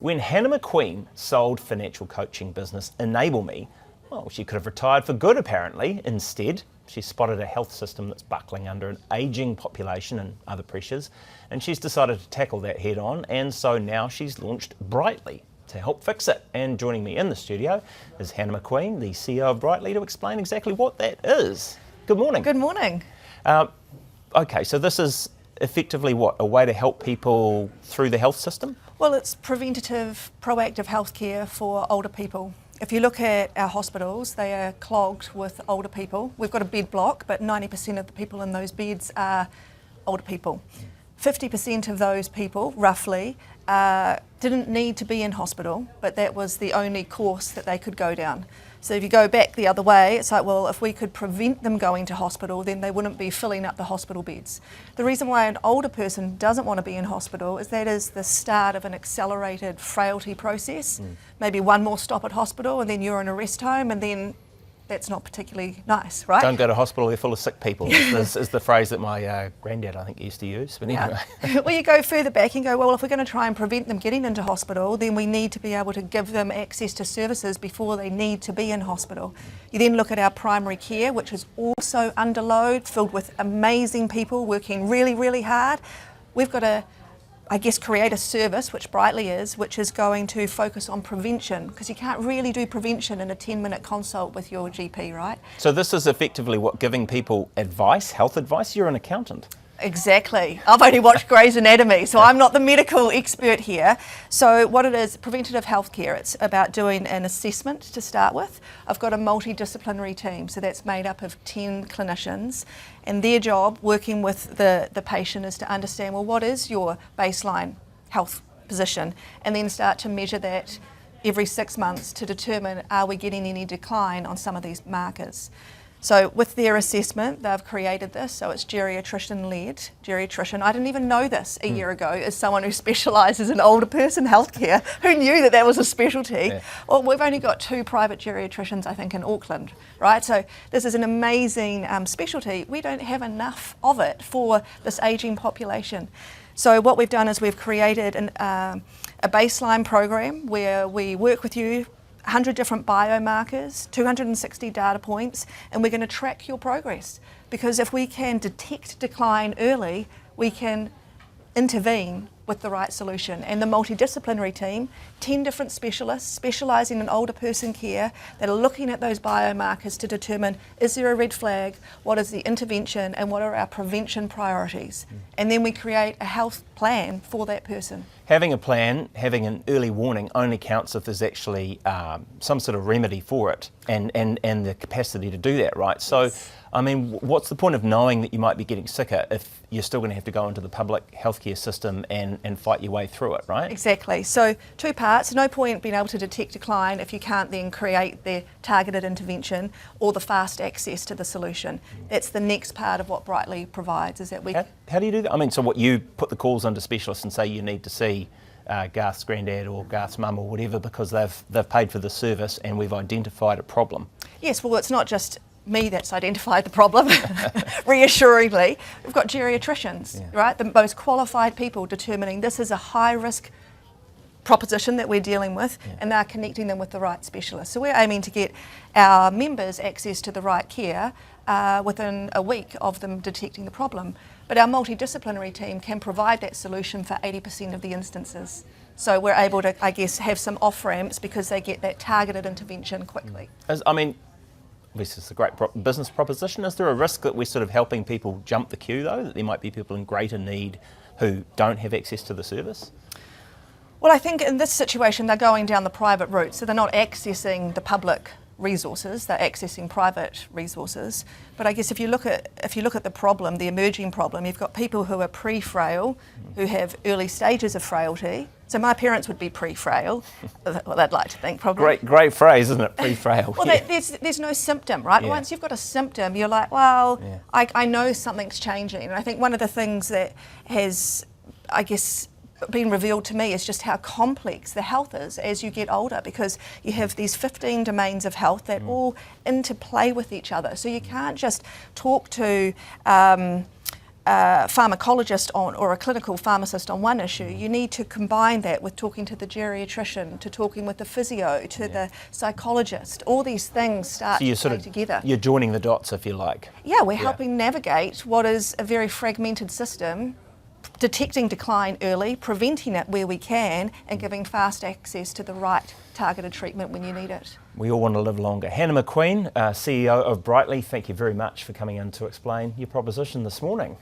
When Hannah McQueen sold financial coaching business Enable Me, well, she could have retired for good apparently. Instead, she spotted a health system that's buckling under an ageing population and other pressures, and she's decided to tackle that head on, and so now she's launched Brightly to help fix it. And joining me in the studio is Hannah McQueen, the CEO of Brightly, to explain exactly what that is. Good morning. Good morning. Okay, so this is effectively what, a way to help people through the health system? Well, it's preventative, proactive healthcare for older people. If you look at our hospitals, they are clogged with older people. We've got a bed block, but 90% of the people in those beds are older people. 50% of those people, roughly, didn't need to be in hospital, but that was the only course that they could go down. So if you go back the other way, it's like, well, if we could prevent them going to hospital, then they wouldn't be filling up the hospital beds. The reason why an older person doesn't want to be in hospital is that is the start of an accelerated frailty process. Maybe one more stop at hospital and then you're in a rest home, and then that's not particularly nice, right? Don't go to hospital, they're full of sick people. This is the phrase that my granddad, I think, used to use. But anyway. Well, you go further back and go, well, if we're going to try and prevent them getting into hospital, then we need to be able to give them access to services before they need to be in hospital. You then look at our primary care, which is also under load, filled with amazing people working really, really hard. We've got to, I guess, create a service, which Brightly is, which is going to focus on prevention, because you can't really do prevention in a 10-minute consult with your GP, right? So this is effectively what, giving people advice, health advice? You're an accountant. Exactly. I've only watched Grey's Anatomy, so I'm not the medical expert here. So what it is, preventative healthcare, it's about doing an assessment to start with. I've got a multidisciplinary team, so that's made up of 10 clinicians, and their job, working with the patient, is to understand, well, what is your baseline health position, and then start to measure that every 6 months to determine, are we getting any decline on some of these markers. So with their assessment, they've created this, so it's geriatrician-led. Geriatrician, I didn't even know this a year ago, as someone who specialises in older person healthcare. Who knew that that was a specialty? Yeah. Well, we've only got 2 private geriatricians, I think, in Auckland, right? So this is an amazing specialty. We don't have enough of it for this ageing population. So what we've done is we've created a baseline program where we work with you, 100 different biomarkers, 260 data points, and we're going to track your progress. Because if we can detect decline early, we can intervene with the right solution. And the multidisciplinary team, 10 different specialists specialising in older person care, that are looking at those biomarkers to determine, is there a red flag, what is the intervention, and what are our prevention priorities. And then we create a health plan for that person. Having a plan, having an early warning only counts if there's actually some sort of remedy for it and the capacity to do that, right? So, yes. I mean, what's the point of knowing that you might be getting sicker if you're still going to have to go into the public healthcare system and fight your way through it, right? Exactly. So 2 parts. No point being able to detect decline if you can't then create the targeted intervention or the fast access to the solution. That's the next part of what Brightly provides, is that we... How do you do that? I mean, so what, you put the calls under specialists and say you need to see Garth's granddad or Garth's mum or whatever because they've paid for the service and we've identified a problem? Yes, well, it's not just me that's identified the problem, reassuringly. We've got geriatricians, right? The most qualified people determining this is a high-risk proposition that we're dealing with, and they're connecting them with the right specialists. So we're aiming to get our members access to the right care within a week of them detecting the problem. But our multidisciplinary team can provide that solution for 80% of the instances. So we're able to, I guess, have some off-ramps because they get that targeted intervention quickly. I mean, this is a great business proposition. Is there a risk that we're sort of helping people jump the queue, though, that there might be people in greater need who don't have access to the service? Well, I think in this situation they're going down the private route, so they're not accessing the public resources, they're accessing private resources. But I guess if you look at the problem, the emerging problem, you've got people who are pre-frail, who have early stages of frailty. So my parents would be pre-frail, well, they'd like to think probably. Great phrase, isn't it? Pre-frail. Well, there's no symptom, right? Yeah. Once you've got a symptom, you're like, well, I know something's changing. And I think one of the things that has, I guess, been revealed to me is just how complex the health is as you get older, because you have these 15 domains of health that all interplay with each other. So you can't just talk to pharmacologist on or a clinical pharmacist on one issue, you need to combine that with talking to the geriatrician, to talking with the physio, to the psychologist. All these things start to play together. You're joining the dots, if you like. Yeah, we're helping navigate what is a very fragmented system, detecting decline early, preventing it where we can, and giving fast access to the right targeted treatment when you need it. We all want to live longer. Hannah McQueen, CEO of Brightly, thank you very much for coming in to explain your proposition this morning.